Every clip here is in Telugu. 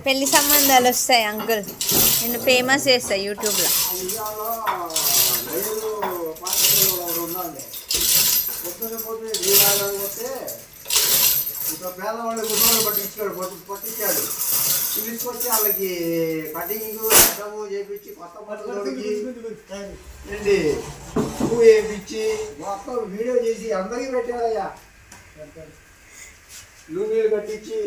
పెళ్లి సంబంధాలు వస్తాయి అంకుల్, నేను ఫేమస్ చేస్తాయి యూట్యూబ్లో. ఇప్పుడు పేదవాళ్ళు గుడ్డోళ్ళు పట్టించాడు తీసుకొచ్చి వాళ్ళకి కటింగ్ కట్టము చేపించి కొత్త పట్టుదలకి ఏంటి పువ్వు వేయించి మొత్తం వీడియో చేసి అందరికీ పెట్టారయ్యా. లూంగీలు కట్టించి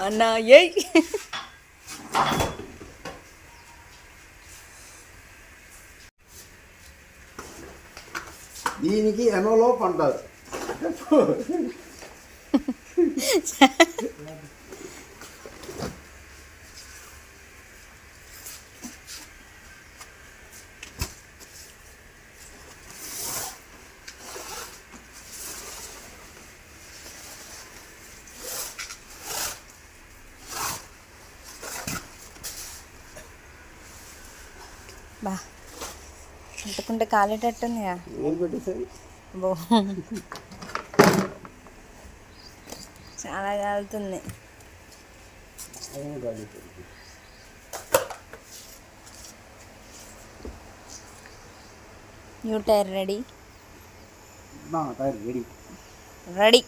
అన్నా ఏయ్ దీనికి ఎనోలోప్ అంటారు. బా అంటుకుంటే కాలేటట్టుందిగా. బో చాలా కాలుతుంది. New tyre ready. Tyre ready ready.